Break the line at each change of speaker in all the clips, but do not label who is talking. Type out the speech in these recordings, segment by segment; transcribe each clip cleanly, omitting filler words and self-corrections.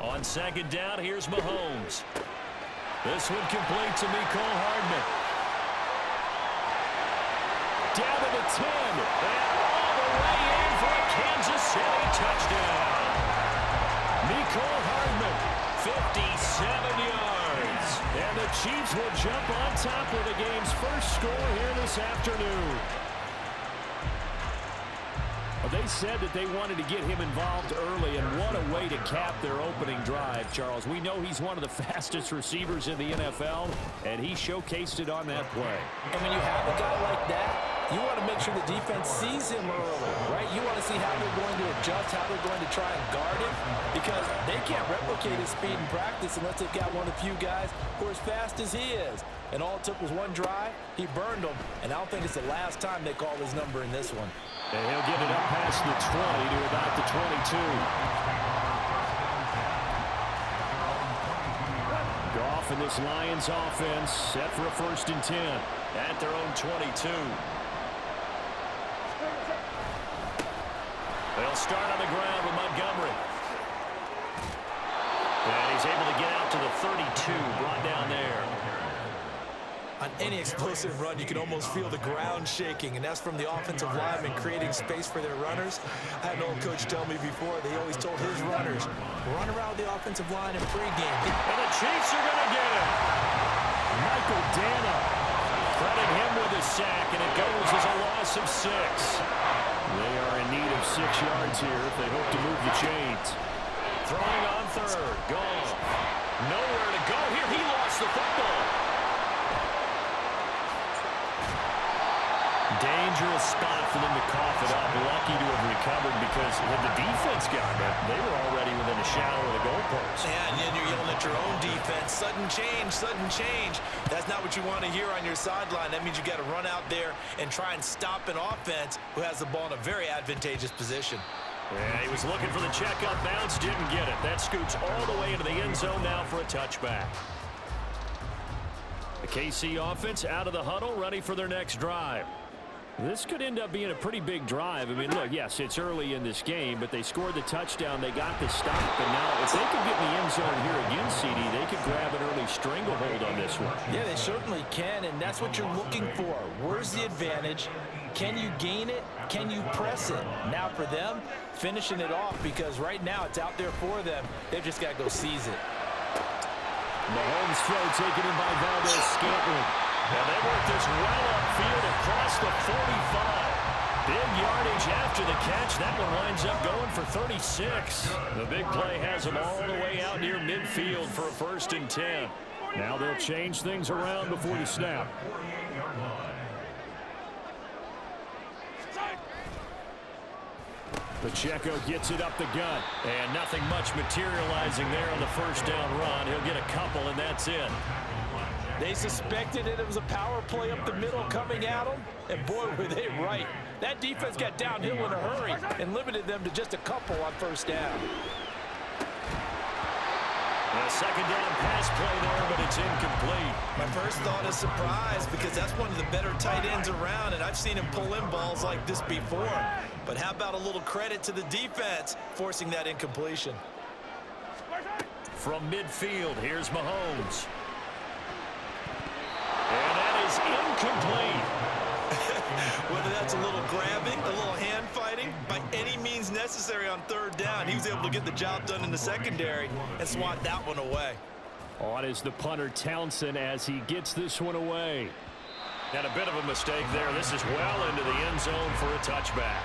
On second down, here's Mahomes. This one complete to Mecole Hardman. Down to the 10. And all the way in for a Kansas City touchdown. Mecole Hardman, 57 yards. And the Chiefs will jump on top with the game's first score here this afternoon. They said that they wanted to get him involved early, and what a way to cap their opening drive, Charles. We know he's one of the fastest receivers in the NFL, and he showcased it on that play.
And when you have a guy like that, you want to make sure the defense sees him early, right? You want to see how they're going to adjust, how they're going to try and guard him, because they can't replicate his speed in practice unless they've got one of the few guys who are as fast as he is. And all it took was one drive. He burned them, and I don't think it's the last time they call his number in this one.
And he'll get it up past the 20 to about the 22. Goff and this Lions offense set for a 1st and 10 at their own 22. They'll start on the ground with Montgomery. And he's able to get out to the 32, brought down there.
On any explosive run, you can almost feel the ground shaking, and that's from the offensive linemen creating space for their runners. I had an old coach tell me before, they always told his runners, run around the offensive line in pregame.
And the Chiefs are going to get him. Michael Dana credit him with a sack, and it goes as a loss of 6. They are in need of 6 yards here if they hope to move the chains. Throwing on 3rd, Goff. Nowhere to go here. He lost the football. Dangerous spot for them to cough it up. Lucky to have recovered because had the defense gotten it, they were already within a shadow of the goalpost.
Yeah, and then you're yelling at your own defense. Sudden change, sudden change. That's not what you want to hear on your sideline. That means you got to run out there and try and stop an offense who has the ball in a very advantageous position.
Yeah, he was looking for the checkup bounce, didn't get it. That scoots all the way into the end zone now for a touchback. The KC offense out of the huddle, ready for their next drive. This could end up being a pretty big drive. I mean, look, yes, it's early in this game, but they scored the touchdown. They got the stop. And now if they could get in the end zone here again, CD, they could grab an early stranglehold on this one.
Yeah, they certainly can, and that's what you're looking for. Where's the advantage? Can you gain it? Can you press it? Now for them, finishing it off, because right now it's out there for them. They've just got to go seize it.
Mahomes' throw taken in by Valdez-Scantling. And they work this well upfield across the 45. Big yardage after the catch. That one winds up going for 36. The big play has them all the way out near midfield for a 1st and 10. Now they'll change things around before the snap. Pacheco gets it up the gut. And nothing much materializing there on the 1st down run. He'll get a couple, and that's it.
They suspected it was a power play up the middle coming at them, and boy, were they right. That defense got downhill in a hurry and limited them to just a couple on 1st down.
A 2nd down pass play there, but it's incomplete.
My first thought is surprise, because that's one of the better tight ends around, and I've seen him pull in balls like this before. But how about a little credit to the defense forcing that incompletion?
From midfield, here's Mahomes. And that is incomplete.
Whether that's a little grabbing, a little hand fighting, by any means necessary on 3rd down, he was able to get the job done in the secondary and swat that one away.
On is the punter Townsend as he gets this one away. And a bit of a mistake there. This is well into the end zone for a touchback.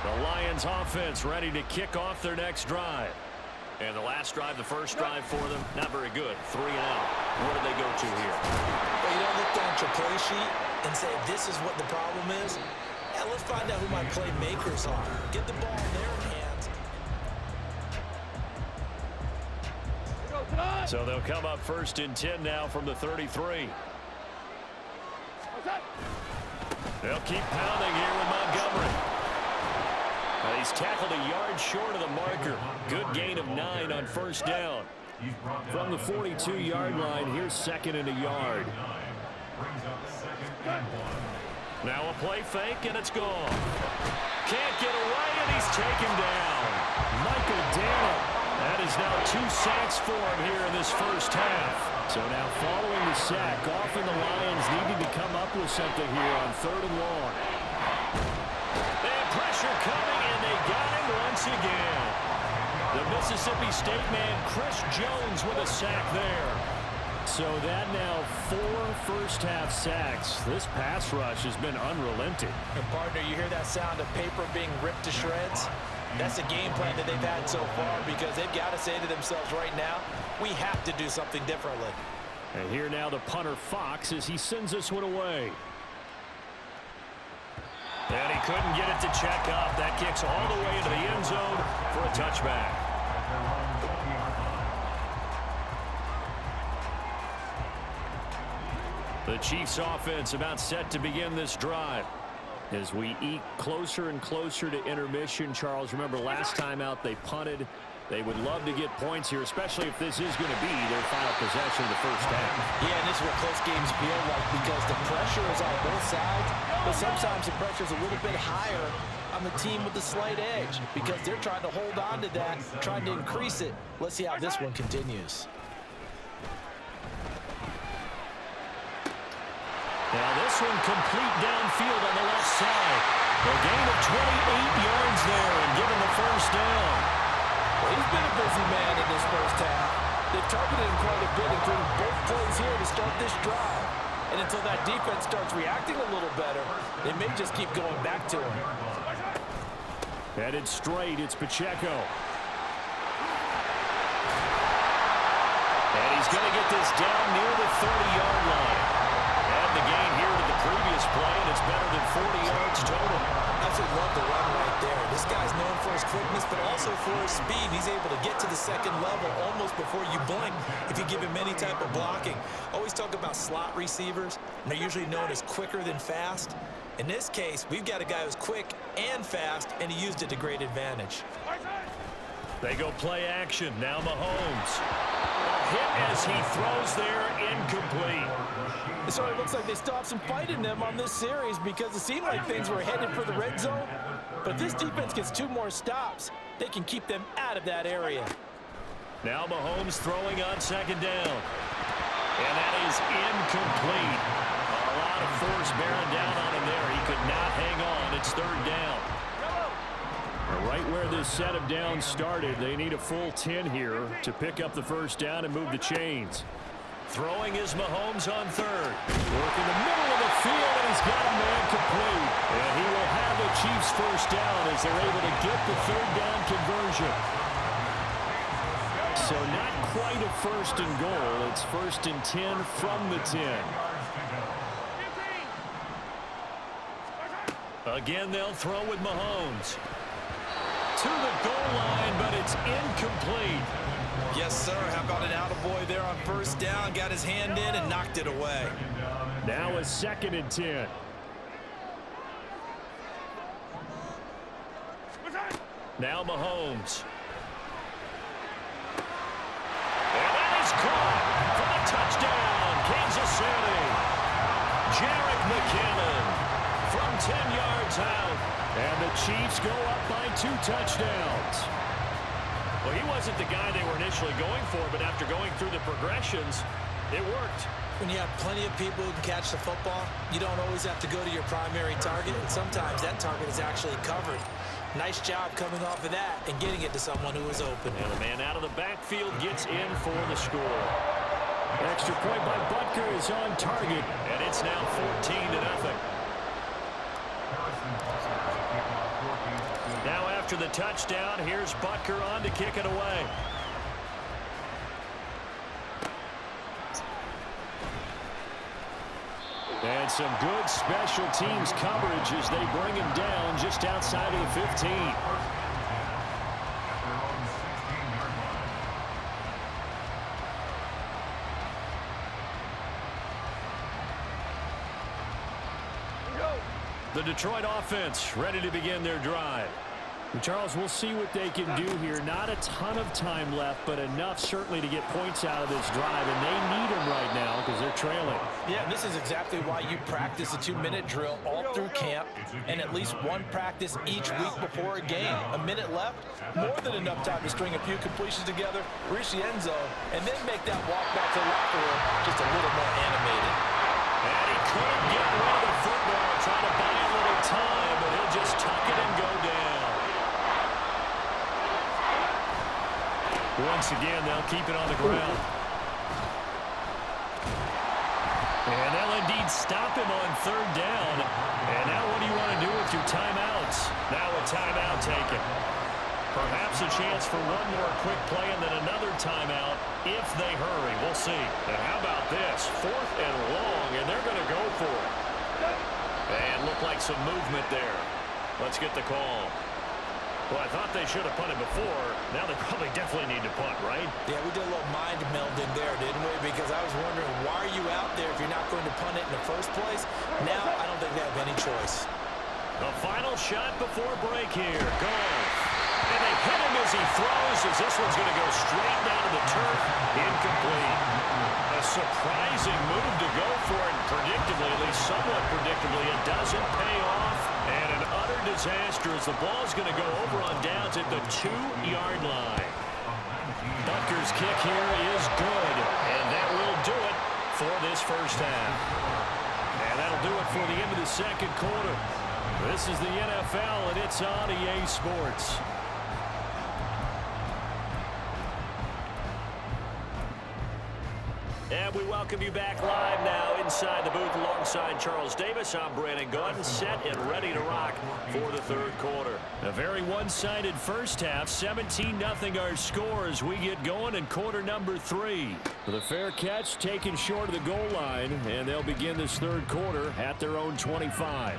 The Lions offense ready to kick off their next drive. And the last drive, the first drive for them, not very good. 3 and out. What do they go to here?
Well, you don't look down at your play sheet and say, this is what the problem is. Yeah, let's find out who my playmakers are. Get the ball in their hands.
So they'll come up 1st and 10 now from the 33. They'll keep pounding here with Montgomery. He's tackled a yard short of the marker. Good gain of 9 on 1st down. From the 42-yard line, here's 2nd and a yard. Now a play fake, and it's gone. Can't get away, and he's taken down. Michael Daniel. That is now 2 sacks for him here in this first half. So now following the sack, often the Lions needing to come up with something here on 3rd and long. They have pressure coming, and they got him once again. The Mississippi State man, Chris Jones, with a sack there. So that now 4 first-half sacks. This pass rush has been unrelenting.
And partner, you hear that sound of paper being ripped to shreds? That's the game plan that they've had so far because they've got to say to themselves right now, we have to do something differently.
And here now the punter Fox as he sends this one away. And he couldn't get it to check up. That kicks all the way into the end zone for a touchback. The Chiefs offense about set to begin this drive. As we eke closer and closer to intermission, Charles, remember last time out they punted. They would love to get points here, especially if this is going to be their final possession of the first half.
Yeah, and this is what close games feel like because the pressure is on both sides, but sometimes the pressure is a little bit higher on the team with the slight edge because they're trying to hold on to that, trying to increase it. Let's see how this one continues.
Now this one complete downfield on the left side. A gain of 28 yards there and given the first down.
Well, he's been a busy man in this first half. They've targeted him quite a bit, including both plays here to start this drive. And until that defense starts reacting a little better, they may just keep going back to him.
Headed straight, it's Pacheco. And he's going to get this down near the 30-yard line. The gain here to the previous play, and it's better than 40 yards total.
I just love the run right there. This guy's known for his quickness, but also for his speed. He's able to get to the second level almost before you blink if you give him any type of blocking. Always talk about slot receivers, and they're usually known as quicker than fast. In this case, we've got a guy who's quick and fast, and he used it to great advantage.
They go play action. Now Mahomes. A hit as he throws there, incomplete.
So it looks like they still have some fight in them on this series because it seemed like things were headed for the red zone. But if this defense gets 2 more stops, they can keep them out of that area.
Now Mahomes throwing on 2nd down. And that is incomplete. A lot of force bearing down on him there. He could not hang on. It's 3rd down. Right where this set of downs started, they need a full 10 here to pick up the first down and move the chains. Throwing is Mahomes on 3rd. Work in the middle of the field, and he's got a man complete. And he will have the Chiefs first down as they're able to get the 3rd down conversion. So not quite a 1st and goal. It's 1st and 10 from the 10. Again, they'll throw with Mahomes. To the goal line, but it's incomplete.
Yes, sir. How about an attaboy there on 1st down? Got his hand in and knocked it away.
Now a 2nd and 10. Now Mahomes. And that is caught for the touchdown, Kansas City. Jerick McKinnon from 10 yards out. And the Chiefs go up by 2 touchdowns. Well, he wasn't the guy they were initially going for, but after going through the progressions, it worked.
When you have plenty of people who can catch the football, you don't always have to go to your primary target, and sometimes that target is actually covered. Nice job coming off of that and getting it to someone who is open.
And the man out of the backfield gets in for the score. Extra point by Butker is on target, and it's now 14-0. Now after the touchdown, here's Butker on to kick it away. And some good special teams coverage as they bring him down just outside of the 15. The Detroit offense ready to begin their drive. Charles, we'll see what they can do here. Not a ton of time left, but enough certainly to get points out of this drive, and they need them right now because they're trailing.
Yeah, this is exactly why you practice a 2-minute drill all through camp and at least one practice each week before a game. A minute left, more than enough time to string a few completions together, reach the end zone, and then make that walk back to the locker room just a little more animated.
And he couldn't get rid of the football, trying to buy a little time, but he'll just tuck it and go down. Once again, they'll keep it on the ground. And they'll indeed stop him on third down. And now what do you want to do with your timeouts? Now a timeout taken. Perhaps a chance for one more quick play and then another timeout if they hurry. We'll see. And how about this? 4th and long, and they're going to go for it. And look like some movement there. Let's get the call. Well, I thought they should have punted before. Now they probably definitely need to punt, right?
Yeah, we did a little mind melding there, didn't we? Because I was wondering, why are you out there if you're not going to punt it in the first place? Now, I don't think they have any choice.
The final shot before break here. Goal. And they hit him as he throws, as this one's going to go straight down to the turf. Incomplete. A surprising move to go for it, and predictably, at least somewhat predictably, it doesn't pay off. And an utter disaster as the ball's going to go over on downs at the 2-yard line. Butker's kick here is good, and that will do it for this first half. And that'll do it for the end of the second quarter. This is the NFL, and it's on EA Sports. And we welcome you back live now inside the booth alongside Charles Davis. I'm Brandon Gaudin, set and ready to rock for the third quarter. A very one-sided first half, 17-0 our score as we get going in quarter number 3. The fair catch taken short of the goal line, and they'll begin this third quarter at their own 25.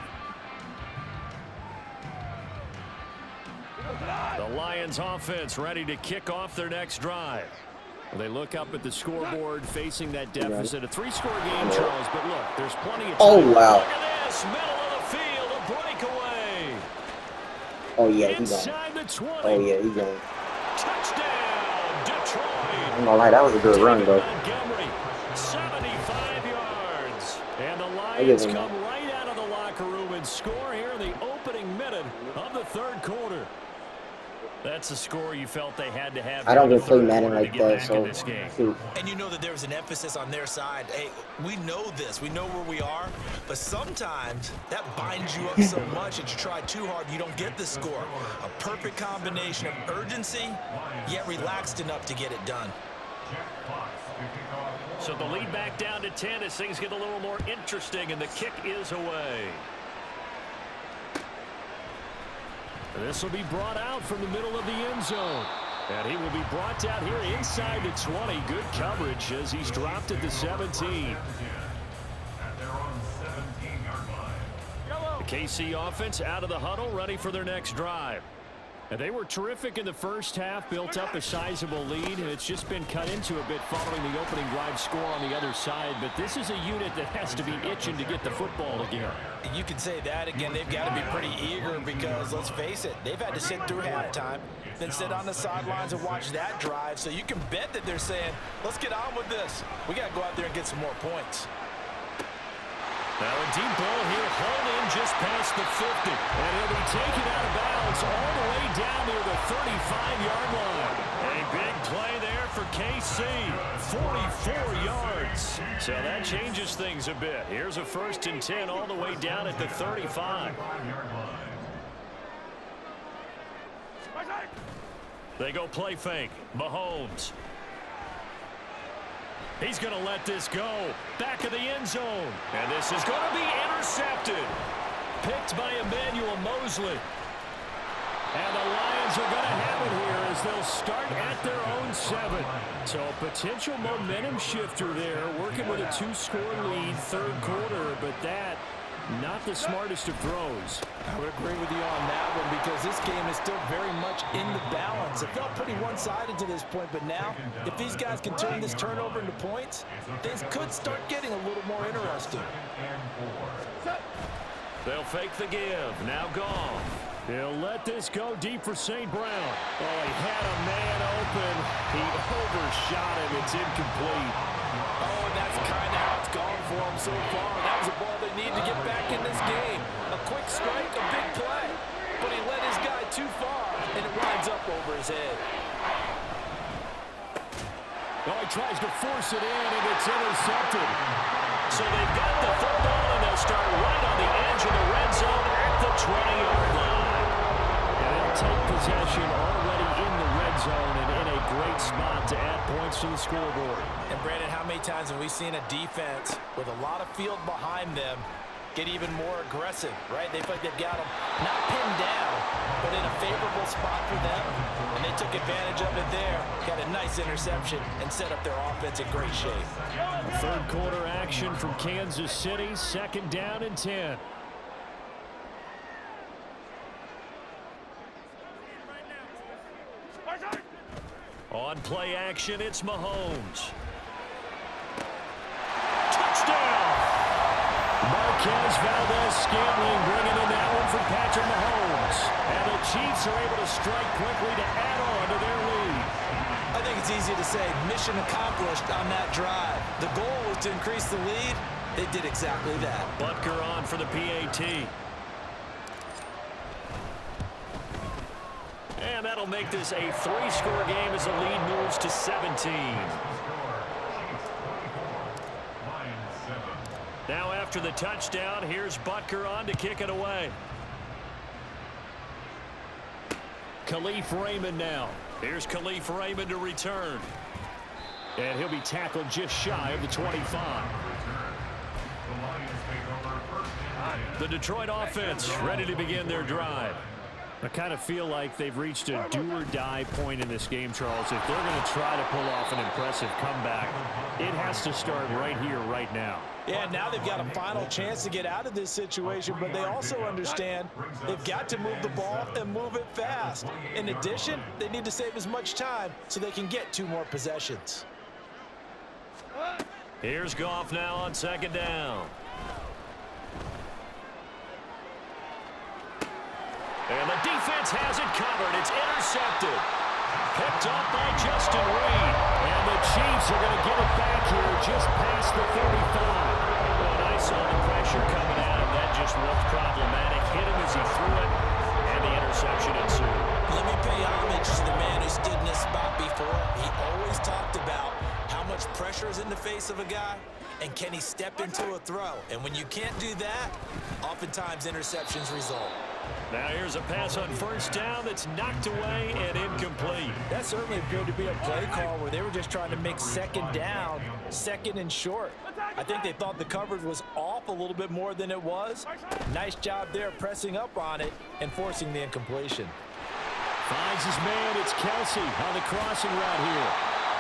The Lions offense ready to kick off their next drive. They look up at the scoreboard facing that deficit. A 3-score game, Charles, but look, there's plenty of time.
Oh, wow.
Look at this, middle of the field, a breakaway.
Oh, yeah, he's going.
Inside the 20.
Oh, yeah, he's going.
Touchdown, Detroit.
I'm gonna lie, that was a good run, though.
Montgomery, 75 yards. And the Lions come right out of the locker room and score here in the opening minute of the third quarter. That's a score you felt they had to have.
I don't even play Madden like that, so shoot.
And you know that there's an emphasis on their side. Hey, we know this. We know where we are. But sometimes that binds you up so much that you try too hard, you don't get the score. A perfect combination of urgency, yet relaxed enough to get it done.
So the lead back down to 10 as things get a little more interesting, and the kick is away. This will be brought out from the middle of the end zone. And he will be brought down here inside the 20. Good coverage as he's dropped at the 17. The KC offense out of the huddle, ready for their next drive. And they were terrific in the first half, built up a sizable lead, and it's just been cut into a bit following the opening drive score on the other side. But this is a unit that has to be itching to get the football again.
You can say that again. They've got to be pretty eager because, let's face it, they've had to sit through halftime, then sit on the sidelines and watch that drive. So you can bet that they're saying, let's get on with this. We got to go out there and get some more points.
Now a deep ball here, hauled in just past the 50. And he'll be taken out of bounds all the way down near the 35-yard line. A big play there for KC. 44 yards. So that changes things a bit. Here's a 1st and 10 all the way down at the 35. They go play fake. Mahomes. He's going to let this go. Back of the end zone. And this is going to be intercepted. Picked by Emmanuel Mosley. And the Lions are going to have it here as they'll start at their own 7. So a potential momentum shifter there, working with a 2-score lead, third quarter, but that not the smartest of throws.
I would agree with you on that one because this game is still very much in the balance. It felt pretty one-sided to this point, but now if these guys can turn this turnover into points, things could start getting a little more interesting.
They'll fake the give. Now gone. He'll let this go deep for St. Brown. Oh, he had a man open. He overshot him. It's incomplete.
Oh, and that's kind of how it's gone for him so far. That was a ball they need to get back in this game. A quick strike, a big play. But he led his guy too far, and it winds up over his head.
Oh, he tries to force it in, and it's intercepted. So they've got the football, and they'll start right on the edge of the red zone at the 20-yard line. And they'll take possession already in the red zone and in a great spot to add points to the scoreboard.
And, Brandon, how many times have we seen a defense with a lot of field behind them get even more aggressive, right? They feel like they've got them not pinned down, but in a favorable spot for them. And they took advantage of it there, got a nice interception, and set up their offense in great shape.
Third quarter action from Kansas City, 2nd down and 10. On play action, it's Mahomes. Touchdown! Marquez Valdez-Scantling bringing in that one from Patrick Mahomes. And the Chiefs are able to strike quickly to add on to their lead.
I think it's easy to say mission accomplished on that drive. The goal was to increase the lead. They did exactly that.
Butker on for the PAT. And that'll make this a 3-score game as the lead moves to 17. Now after the touchdown, here's Butker on to kick it away. Khalif Raymond now. Here's Khalif Raymond to return. And he'll be tackled just shy of the 25. The Detroit offense ready to begin their drive. I kind of feel like they've reached a do-or-die point in this game, Charles. If they're going to try to pull off an impressive comeback, it has to start right here, right now.
Yeah, now they've got a final chance to get out of this situation, but they also understand they've got to move the ball and move it fast. In addition, they need to save as much time so they can get 2 more possessions.
Here's Goff now on 2nd down. And the defense has it covered. It's intercepted. Picked up by Justin Reed. And the Chiefs are going to get it back here just past the 35. Well, I saw the pressure coming at him. That just looked problematic. Hit him as he threw it, and the interception ensued.
Let me pay homage to the man who stood in this spot before. He always talked about how much pressure is in the face of a guy, and can he step into a throw. And when you can't do that, oftentimes interceptions result.
Now here's a pass on 1st down that's knocked away and incomplete.
That certainly appeared to be a play call where they were just trying to make 2nd down, 2nd and short. I think they thought the coverage was off a little bit more than it was. Nice job there pressing up on it and forcing the incompletion.
Finds his man. It's Kelsey on the crossing route here.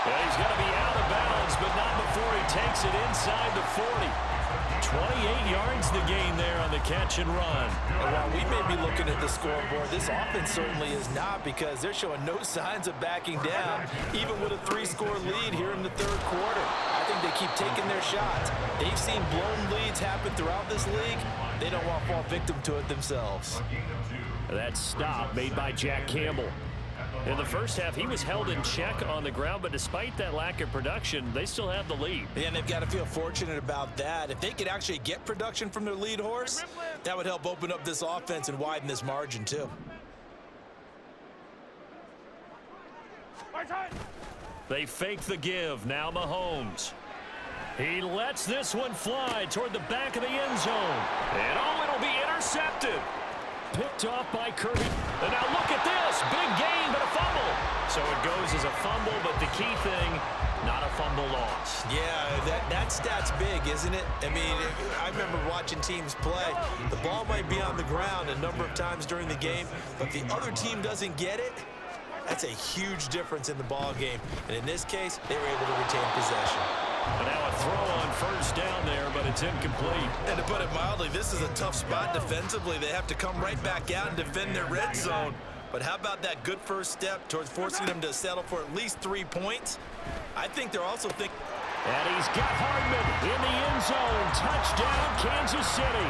Well, he's going to be out of bounds, but not before he takes it inside the 40. 28 yards the gain there on the catch and run.
And while we may be looking at the scoreboard, this offense certainly is not, because they're showing no signs of backing down, even with a 3-score lead here in the 3rd quarter. I think they keep taking their shots. They've seen blown leads happen throughout this league. They don't want to fall victim to it themselves.
That stop made by Jack Campbell. In the first half, he was held in check on the ground, but despite that lack of production, they still have the lead.
And they've got to feel fortunate about that. If they could actually get production from their lead horse, that would help open up this offense and widen this margin too.
They fake the give. Now Mahomes. He lets this one fly toward the back of the end zone. And oh, it'll be intercepted. Picked off by Kirby. And now look at this. Big gain, but a fumble. So it goes as a fumble, but the key thing, not a fumble loss.
Yeah, that stat's big, isn't it? I mean, I remember watching teams play. The ball might be on the ground a number of times during the game, but if the other team doesn't get it, that's a huge difference in the ball game. And in this case, they were able to retain possession.
And now a throw on 1st down there, but it's incomplete.
And to put it mildly, this is a tough spot defensively. They have to come right back out and defend their red zone. But how about that good first step towards forcing them to settle for at least 3 points? I think they're also thinking.
And he's got Hardman in the end zone. Touchdown, Kansas City.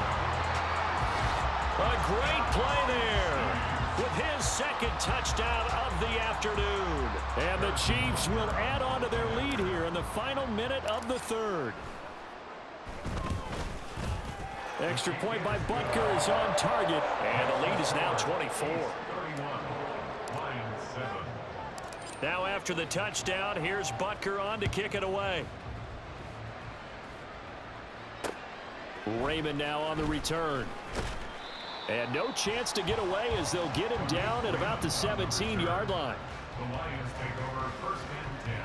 A great play there. second touchdown of the afternoon. And the Chiefs will add on to their lead here in the final minute of the third. Extra point by Butker is on target, and the lead is now 24. Now after the touchdown, here's Butker on to kick it away. Raymond now on the return. And no chance to get away as they'll get him down at about the 17-yard line.
The Lions take over first and 10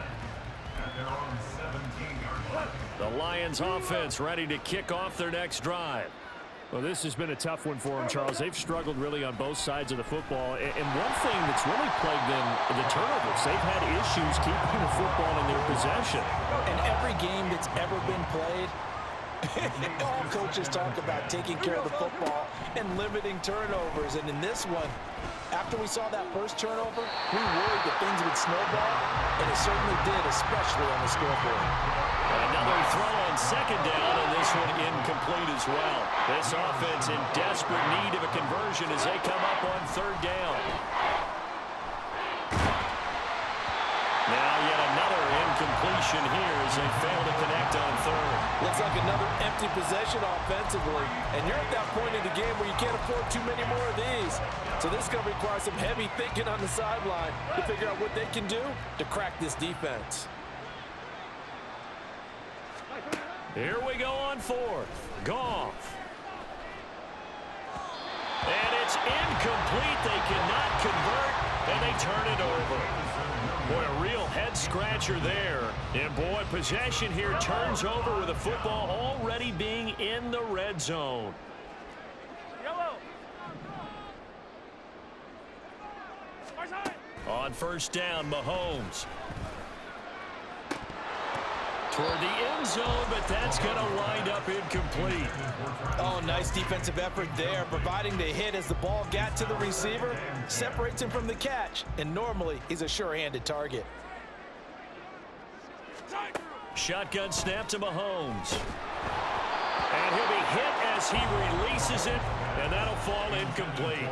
at their own 17-yard line.
The Lions offense ready to kick off their next drive. Well, this has been a tough one for them, Charles. They've struggled really on both sides of the football. And one thing that's really plagued them, the turnovers. They've had issues keeping the football in their possession.
And every game that's ever been played, all coaches talk about taking care of the football and limiting turnovers. And in this one, after we saw that first turnover, we worried that things would snowball, and it certainly did, especially on the scoreboard.
Another throw on second down, and this one incomplete as well. This offense in desperate need of a conversion as they come up on third down. Now yet another incompletion here as they fail to connect on third.
Looks like another empty possession offensively, and you're at that point in the game where you can't afford too many more of these. So this is going to require some heavy thinking on the sideline to figure out what they can do to crack this defense.
Here we go on fourth. Goff. And it's incomplete. They cannot convert, and they turn it over. Boy, a real head-scratcher there. And, boy, possession here turns over with the football already being in the red zone. On first down, Mahomes. Toward the end zone, but that's going to wind up incomplete.
Oh, nice defensive effort there, providing the hit as the ball got to the receiver, separates him from the catch, and normally he's a sure-handed target.
Shotgun snap to Mahomes. And he'll be hit as he releases it, and that'll fall incomplete.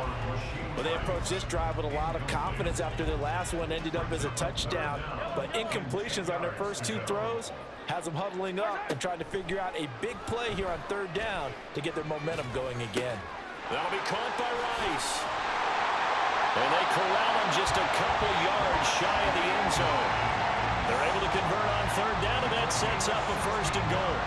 Well, they approached this drive with a lot of confidence after their last one ended up as a touchdown, but incompletions on their first two throws has them huddling up and trying to figure out a big play here on third down to get their momentum going again.
That'll be caught by Rice. And they corral him just a couple yards shy of the end zone. They're able to convert on third down, and that sets up a first and goal.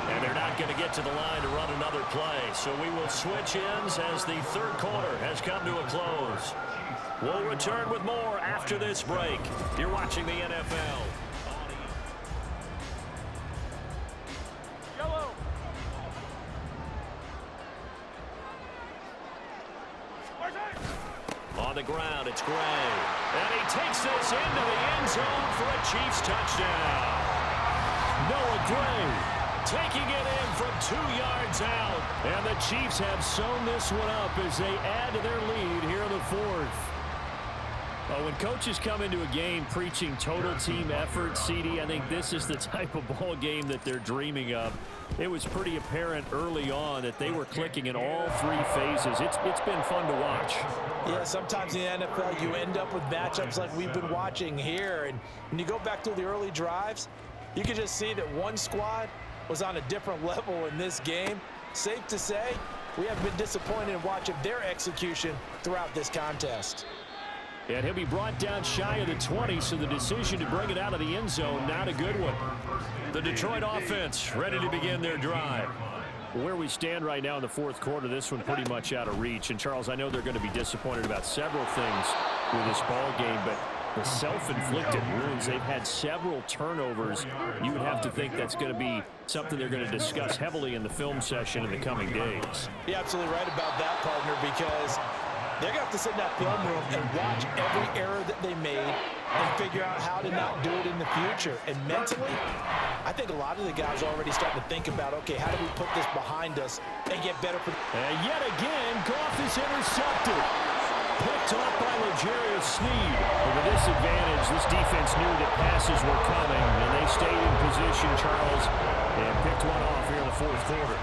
And they're not going to get to the line to run another play, so we will switch ends as the third quarter has come to a close. We'll return with more after this break. You're watching the NFL. On the ground, it's Gray. And he takes this into the end zone for a Chiefs touchdown. Noah Gray taking it in from 2 yards out. And the Chiefs have sewn this one up as they add to their lead here in the fourth. When coaches come into a game preaching total team effort, CD, I think this is the type of ball game that they're dreaming of. It was pretty apparent early on that they were clicking in all three phases. It's been fun to watch.
Yeah, sometimes in the NFL you end up with matchups like we've been watching here. And when you go back to the early drives, you can just see that one squad was on a different level in this game. Safe to say, we have been disappointed in watching their execution throughout this contest.
And he'll be brought down shy of the 20, so the decision to bring it out of the end zone, not a good one. The Detroit offense ready to begin their drive. Where we stand right now in the fourth quarter, this one pretty much out of reach. And, Charles, I know they're going to be disappointed about several things with this ball game, but the self-inflicted wounds, they've had several turnovers. You would have to think that's going to be something they're going to discuss heavily in the film session in the coming days.
You're absolutely right about that, partner, because they're going to have to sit in that film room and watch every error that they made and figure out how to not do it in the future. And mentally, I think a lot of the guys are already starting to think about, okay, how do we put this behind us and get better?
And yet again, Goff is intercepted. Picked off by L'Jarius Sneed. With a disadvantage, this defense knew that passes were coming, and they stayed in position, Charles, and picked one off here in the fourth quarter.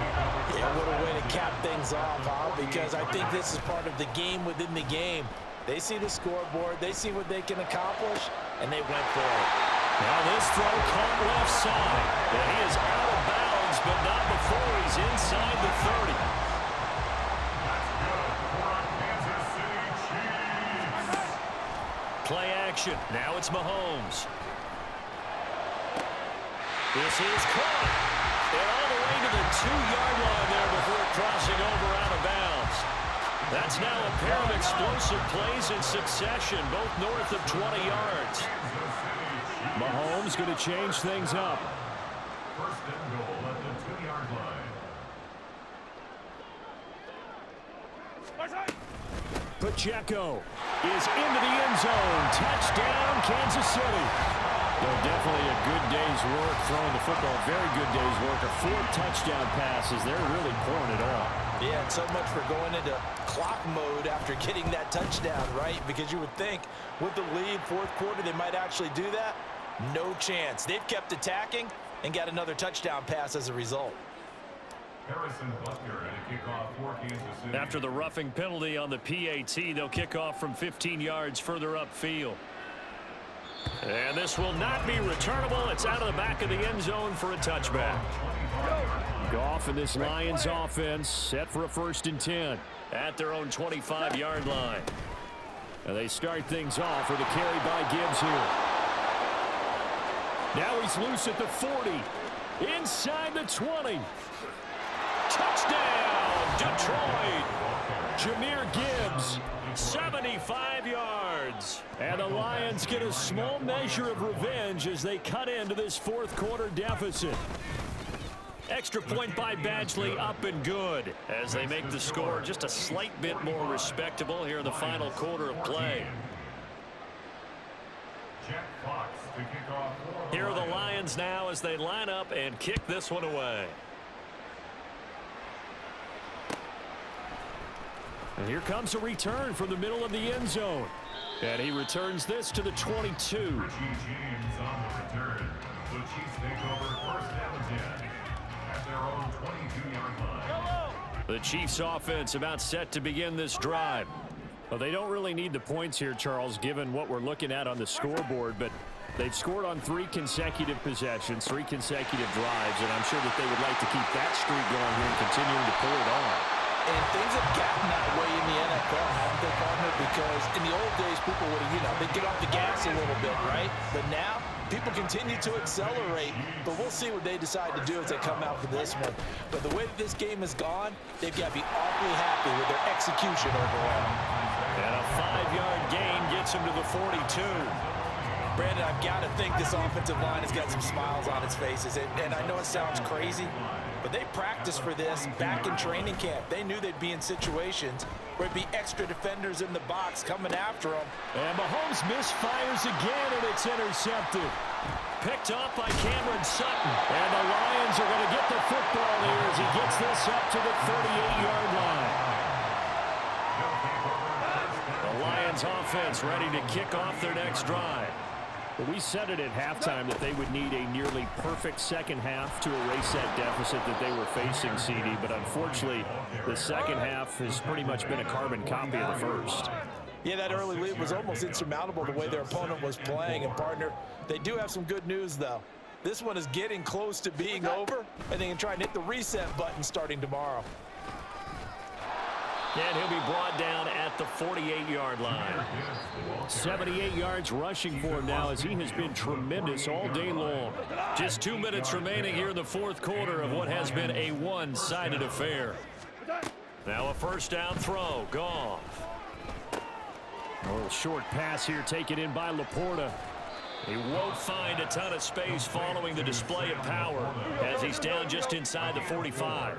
Yeah, what a way to cap things off, huh? Because I think this is part of the game within the game. They see the scoreboard, they see what they can accomplish, and they went for it.
Now this throw caught left side. And he is out of bounds, but not before he's inside the 30. Play action. Now it's Mahomes. This is caught. And all the way to the 2-yard line there before crossing over out of bounds. That's now a pair of explosive plays in succession, both north of 20 yards. Mahomes going to change things up.
First and goal at the 2-yard line.
Pacheco is into the end zone. Touchdown, Kansas City. Well, definitely a good day's work throwing the football. Very good day's work. 4 touchdown passes. They're really pouring it on.
Yeah, and so much for going into clock mode after getting that touchdown, right? Because you would think with the lead, fourth quarter, they might actually do that. No chance. They've kept attacking and got another touchdown pass as a result.
Harrison Butker at a kickoff for Kansas City.
After the roughing penalty on the PAT, they'll kick off from 15 yards further upfield. And this will not be returnable. It's out of the back of the end zone for a touchback. Goff and this Lions offense set for a 1st and 10 at their own 25-yard line. And they start things off with a carry by Gibbs here. Now he's loose at the 40. Inside the 20. Touchdown, Detroit. Jahmyr Gibbs, 75 yards. And the Lions get a small measure of revenge as they cut into this fourth quarter deficit. Extra point by Badgley, up and good, as they make the score just a slight bit more respectable here in the final quarter of play.
Jack Fox to kick off.
Here are the Lions now as they line up and kick this one away. And here comes a return from the middle of the end zone. And he returns this to the 22.
Richie James on the return. The Chiefs take over 1st and 10 at their own 22-yard line.
The Chiefs offense about set to begin this drive. Well, they don't really need the points here, Charles, given what we're looking at on the scoreboard, but they've scored on 3 consecutive possessions, 3 consecutive drives, and I'm sure that they would like to keep that streak going here and continuing to pull it on.
And things have gotten that way in the NFL, haven't they, partner? Because in the old days, people would have, they'd get off the gas a little bit, right? But now, people continue to accelerate, but we'll see what they decide to do as they come out for this one. But the way that this game has gone, they've got to be awfully happy with their execution overall.
And a 5-yard gain gets him to the 42.
Brandon, I've got to think this offensive line has got some smiles on its faces. And I know it sounds crazy, but they practiced for this back in training camp. They knew they'd be in situations where it'd be extra defenders in the box coming after them.
And Mahomes misfires again, and it's intercepted. Picked off by Cameron Sutton. And the Lions are going to get the football here as he gets this up to the 38-yard line. The Lions offense ready to kick off their next drive. We said it at halftime that they would need a nearly perfect second half to erase that deficit that they were facing, CD. But unfortunately, the second half has pretty much been a carbon copy of the first.
Yeah, that early lead was almost insurmountable the way their opponent was playing. And, partner, they do have some good news, though. This one is getting close to being over, and they can try and hit the reset button starting tomorrow.
And he'll be brought down at the 48-yard line. 78 yards rushing for him now as he has been tremendous all day long. Just 2 minutes remaining here in the fourth quarter of what has been a one-sided affair. Now a first down throw. Goff. A little short pass here taken in by Laporta. He won't find a ton of space following the display of power as he's down just inside the 45.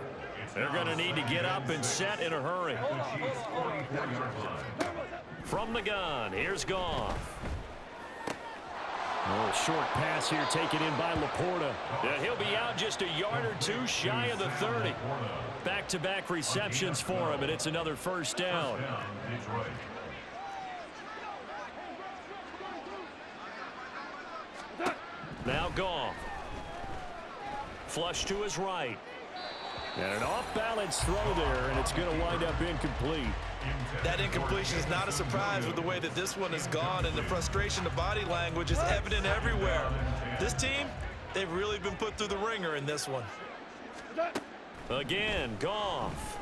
They're going to need to get up and set in a hurry. From the gun, here's Goff. A little short pass here taken in by Laporta. Yeah, he'll be out just a yard or two shy of the 30. Back-to-back receptions for him, and it's another first down. Now Goff. Flush to his right. And an off-balance throw there, and it's going to wind up incomplete.
That incompletion is not a surprise with the way that this one has gone, and the frustration, the body language is evident everywhere. This team, they've really been put through the ringer in this one.
Again, Goff.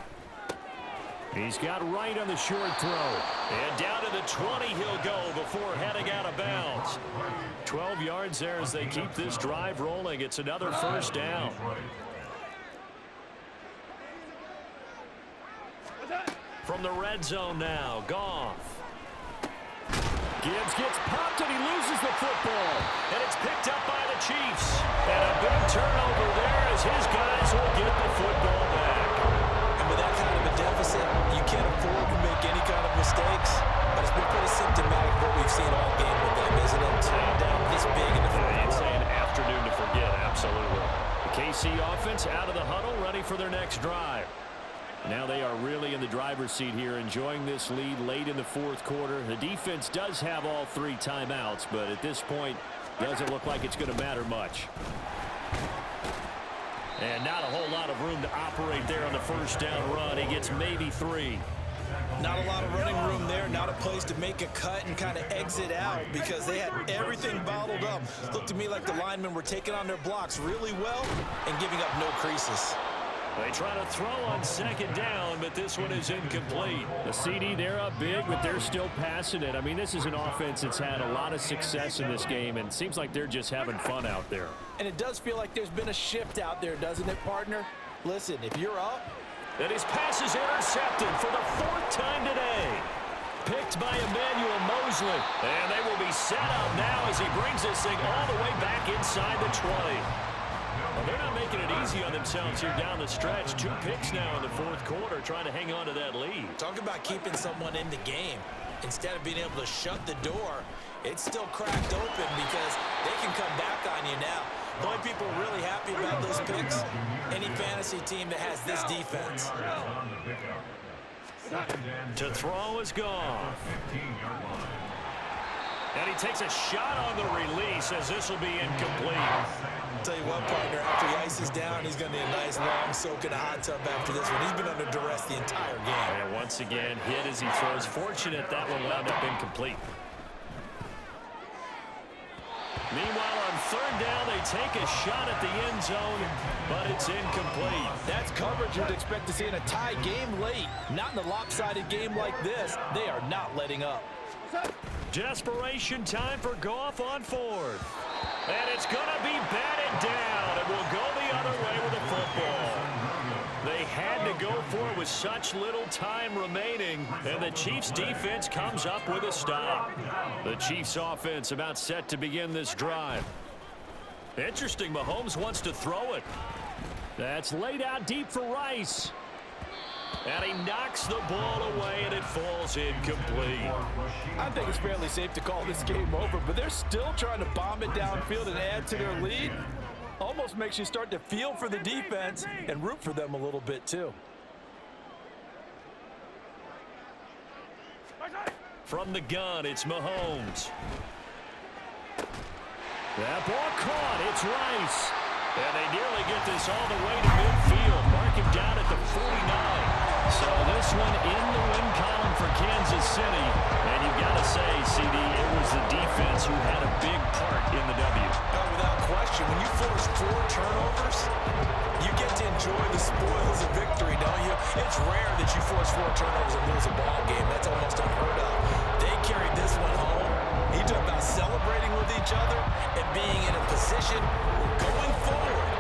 He's got right on the short throw. And down to the 20 he'll go before heading out of bounds. 12 yards there as they keep this drive rolling. It's another first down. From the red zone now, Goff. Gibbs gets popped and he loses the football. And it's picked up by the Chiefs. And a big turnover there as his guys will get the football back.
And with that kind of a deficit, you can't afford to make any kind of mistakes. But it's been pretty symptomatic of what we've seen all game with them, isn't it? Tying down this big in the fourth.
It's an afternoon to forget, absolutely. The KC offense out of the huddle, ready for their next drive. Now they are really in the driver's seat here, enjoying this lead late in the fourth quarter. The defense does have all 3 timeouts, but at this point, doesn't look like it's going to matter much. And not a whole lot of room to operate there on the first down run. He gets maybe 3.
Not a lot of running room there, not a place to make a cut and kind of exit out because they had everything bottled up. Looked to me like the linemen were taking on their blocks really well and giving up no creases.
They try to throw on second down, but this one is incomplete. The CD, they're up big, but they're still passing it. I mean, this is an offense that's had a lot of success in this game, and it seems like they're just having fun out there.
And it does feel like there's been a shift out there, doesn't it, partner? Listen, if you're up.
And his pass is intercepted for the 4th time today. Picked by Emmanuel Mosley. And they will be set up now as he brings this thing all the way back inside the 20. Well, they're not making it easy on themselves here down the stretch. 2 picks now in the fourth quarter, trying to hang on to that lead.
Talk about keeping someone in the game. Instead of being able to shut the door, it's still cracked open because they can come back on you now. The only people really happy about those picks, any fantasy team that has this defense.
To throw is gone. And he takes a shot on the release as this will be incomplete.
I'll tell you what, partner, after he ices down, he's going to need a nice long soak in a hot tub after this one. He's been under duress the entire game.
And once again, hit as he throws. Fortunate that one wound up incomplete. Meanwhile, on third down, they take a shot at the end zone, but it's incomplete.
That's coverage you'd expect to see in a tie game late. Not in a lopsided game like this. They are not letting up.
Desperation time for Goff on 4th. And it's going to be batted down. It will go the other way with the football. They had to go for it with such little time remaining, and the Chiefs' defense comes up with a stop. The Chiefs' offense about set to begin this drive. Interesting, Mahomes wants to throw it. That's laid out deep for Rice. And he knocks the ball away, and it falls incomplete.
I think it's fairly safe to call this game over, but they're still trying to bomb it downfield and add to their lead. Almost makes you start to feel for the defense and root for them a little bit, too.
From the gun, it's Mahomes. That ball caught. It's Rice. And they nearly get this all the way to midfield. Mark him down at the 49. So this one in the win column for Kansas City. And you've got to say, CD, it was the defense who had a big part in the W.
Oh, without question, when you force 4 turnovers, you get to enjoy the spoils of victory, don't you? It's rare that you force 4 turnovers and lose a ball game. That's almost unheard of. They carried this one home. He talked about celebrating with each other and being in a position where going forward,